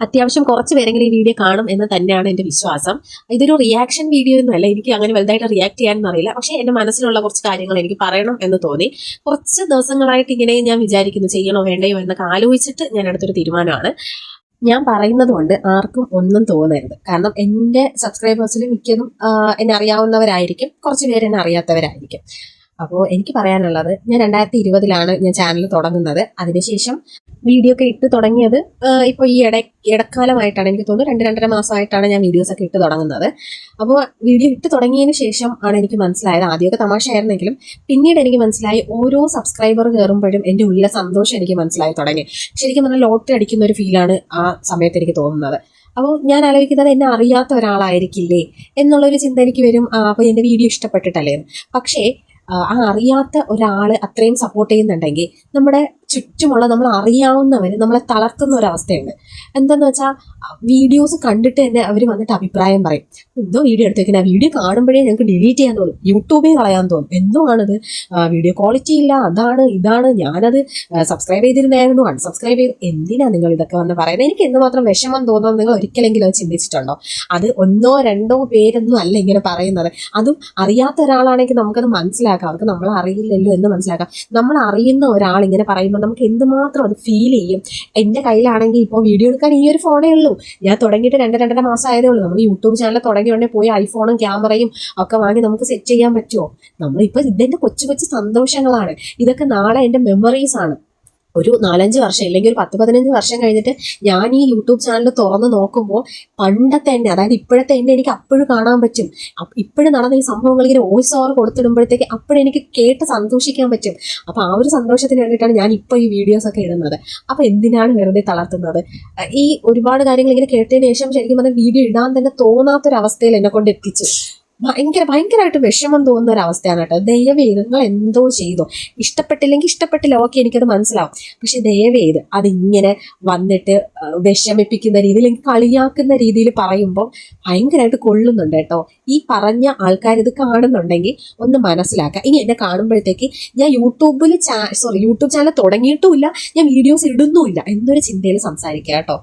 അത്യാവശ്യം കുറച്ച് പേരെങ്കിലും ഈ വീഡിയോ കാണും എന്ന് തന്നെയാണ് എൻ്റെ വിശ്വാസം. ഇതൊരു റിയാക്ഷൻ വീഡിയോ ഒന്നുമല്ല, എനിക്ക് അങ്ങനെ വലുതായിട്ട് റിയാക്ട് ചെയ്യാനൊന്നും അറിയില്ല. പക്ഷേ എൻ്റെ മനസ്സിലുള്ള കുറച്ച് കാര്യങ്ങൾ എനിക്ക് പറയണം എന്ന് തോന്നി. കുറച്ച് ദിവസങ്ങളായിട്ട് ഇങ്ങനെ ഞാൻ വിചാരിക്കുന്നു ചെയ്യണോ വേണ്ടയോ എന്നൊക്കെ ആലോചിച്ചിട്ട് ഞാൻ എടുത്തൊരു തീരുമാനമാണ്. ഞാൻ പറയുന്നത് കൊണ്ട് ആർക്കും ഒന്നും തോന്നരുത്. കാരണം എൻ്റെ സബ്സ്ക്രൈബേഴ്സിൽ മിക്കതും എന്നെ അറിയാവുന്നവരായിരിക്കും, കുറച്ച് പേര് എന്നെ അറിയാത്തവരായിരിക്കും. അപ്പോൾ എനിക്ക് പറയാനുള്ളത്, ഞാൻ 2020 ഞാൻ ചാനൽ തുടങ്ങുന്നത്. അതിനുശേഷം വീഡിയോ ഒക്കെ ഇട്ട് തുടങ്ങിയത് ഇപ്പോൾ ഈ ഇടക്കാലമായിട്ടാണ്. എനിക്ക് തോന്നുന്നു 2-2.5 മാസമായിട്ടാണ് ഞാൻ വീഡിയോസ് ഒക്കെ ഇട്ട് തുടങ്ങുന്നത്. അപ്പോൾ വീഡിയോ ഇട്ട് തുടങ്ങിയതിന് ശേഷം ആണ് എനിക്ക് മനസ്സിലായത്, ആദ്യമൊക്കെ തമാശയായിരുന്നെങ്കിലും പിന്നീട് എനിക്ക് മനസ്സിലായി, ഓരോ സബ്സ്ക്രൈബർ കയറുമ്പോഴും എൻ്റെ ഉള്ളിലെ സന്തോഷം എനിക്ക് മനസ്സിലായി തുടങ്ങി. ശരിക്കും പറഞ്ഞാൽ ലോട്ടറി അടിക്കുന്ന ഒരു ഫീലാണ് ആ സമയത്ത് എനിക്ക് തോന്നുന്നത്. അപ്പോൾ ഞാൻ ആലോചിക്കുന്നത്, എന്നെ അറിയാത്ത ഒരാളായിരിക്കില്ലേ എന്നുള്ളൊരു ചിന്ത എനിക്ക് വരും. അപ്പോൾ എൻ്റെ വീഡിയോ ഇഷ്ടപ്പെട്ടിട്ടല്ലേ. പക്ഷേ ആ അറിയാത്ത ഒരാൾ അത്രയും സപ്പോർട്ട് ചെയ്യുന്നുണ്ടെങ്കിൽ നമ്മുടെ ചുറ്റുമുള്ള നമ്മൾ അറിയാവുന്നവർ നമ്മളെ തളർത്തുന്ന ഒരവസ്ഥയുണ്ട്. എന്താന്ന് വെച്ചാൽ വീഡിയോസ് കണ്ടിട്ട് തന്നെ അവർ വന്നിട്ട് അഭിപ്രായം പറയും. എന്തോ വീഡിയോ എടുത്ത് വെക്കുന്നത്, വീഡിയോ കാണുമ്പോഴേ ഞങ്ങൾക്ക് ഡിലീറ്റ് ചെയ്യാൻ തോന്നും, യൂട്യൂബേ കളയാൻ തോന്നും, എന്തോ ആണത്, വീഡിയോ ക്വാളിറ്റി ഇല്ല, അതാണ് ഇതാണ്, ഞാനത് സബ്സ്ക്രൈബ് ചെയ്തിരുന്നായിരുന്നു അൺസബ്സ്ക്രൈബ് ചെയ്തു. എന്തിനാ നിങ്ങൾ ഇതൊക്കെ വന്ന് പറയുന്നത്? എനിക്ക് എന്തുമാത്രം വിഷമം തോന്നുന്നത് നിങ്ങൾ ഒരിക്കലെങ്കിലും അത് ചിന്തിച്ചിട്ടുണ്ടോ? അത് 1-2 പേരൊന്നും അല്ല ഇങ്ങനെ പറയുന്നത്. അതും അറിയാത്ത ഒരാളാണെങ്കിൽ നമുക്കത് മനസ്സിലാക്കാം, അവർക്ക് നമ്മളെ അറിയില്ലല്ലോ എന്ന് മനസ്സിലാക്കാം. നമ്മൾ അറിയുന്ന ഒരാൾ ഇങ്ങനെ പറയുമ്പോൾ നമുക്ക് എന്തുമാത്രം അത് ഫീൽ ചെയ്യും. എൻ്റെ കയ്യിലാണെങ്കിൽ ഇപ്പോൾ വീഡിയോ എടുക്കാൻ ഈ ഒരു ഫോണേ ഉള്ളൂ. ഞാൻ തുടങ്ങിയിട്ട് 2-2.5 മാസം ആയതേ ഉള്ളൂ. നമ്മൾ യൂട്യൂബ് ചാനൽ തുടങ്ങിയ പോയി ഐഫോണും ക്യാമറയും ഒക്കെ വാങ്ങി നമുക്ക് സെറ്റ് ചെയ്യാൻ പറ്റുമോ? നമ്മളിപ്പോൾ ഇതെൻ്റെ കൊച്ചു കൊച്ചു സന്തോഷങ്ങളാണ്. ഇതൊക്കെ നാളെ എൻ്റെ മെമ്മറീസ് ആണ്. ഒരു 4-5 വർഷം അല്ലെങ്കിൽ ഒരു 10-15 വർഷം കഴിഞ്ഞിട്ട് ഞാൻ ഈ യൂട്യൂബ് ചാനൽ തുറന്ന് നോക്കുമ്പോൾ പണ്ടത്തെ എന്നെ, അതായത് ഇപ്പോഴത്തെ എന്നെ എനിക്ക് അപ്പോഴും കാണാൻ പറ്റും. ഇപ്പോഴും നടന്ന ഈ സംഭവങ്ങൾ ഇങ്ങനെ വോയിസ് ഓവർ കൊടുത്തിടുമ്പോഴത്തേക്ക് അപ്പോഴെനിക്ക് കേട്ട് സന്തോഷിക്കാൻ പറ്റും. അപ്പോൾ ആ ഒരു സന്തോഷത്തിന് വേണ്ടിയിട്ടാണ് ഞാൻ ഇപ്പോൾ ഈ വീഡിയോസ് ഒക്കെ ഇടുന്നത്. അപ്പോൾ എന്തിനാണ് വെറുതെ തളർത്തുന്നത്? ഈ ഒരുപാട് കാര്യങ്ങൾ ഇങ്ങനെ കേട്ടതിന് ശേഷം ശരിക്കും പറഞ്ഞാൽ വീഡിയോ ഇടാൻ തന്നെ തോന്നാത്തൊരവസ്ഥയിൽ എന്നെ കൊണ്ട് എത്തിച്ചു. ഭയങ്കരമായിട്ട് വിഷമം തോന്നുന്ന ഒരു അവസ്ഥയാണ് കേട്ടോ. ദയവേത് നിങ്ങൾ എന്തോ ചെയ്തോ, ഇഷ്ടപ്പെട്ടില്ലെങ്കിൽ ഇഷ്ടപ്പെട്ടില്ല, ഓക്കെ, എനിക്കത് മനസ്സിലാവും. പക്ഷെ ദയവേത് അതിങ്ങനെ വന്നിട്ട് വിഷമിപ്പിക്കുന്ന രീതിയിൽ, എനിക്ക് കളിയാക്കുന്ന രീതിയിൽ പറയുമ്പോൾ ഭയങ്കരമായിട്ട് കൊള്ളുന്നുണ്ട് കേട്ടോ. ഈ പറഞ്ഞ ആൾക്കാർ ഇത് കാണുന്നുണ്ടെങ്കിൽ ഒന്ന് മനസ്സിലാക്കുക. ഇനി എന്നെ കാണുമ്പോഴത്തേക്ക് ഞാൻ യൂട്യൂബ് ചാനൽ തുടങ്ങിയിട്ടുമില്ല, ഞാൻ വീഡിയോസ് ഇടുന്നുമില്ല എന്നൊരു ചിന്തയിൽ സംസാരിക്കുക കേട്ടോ.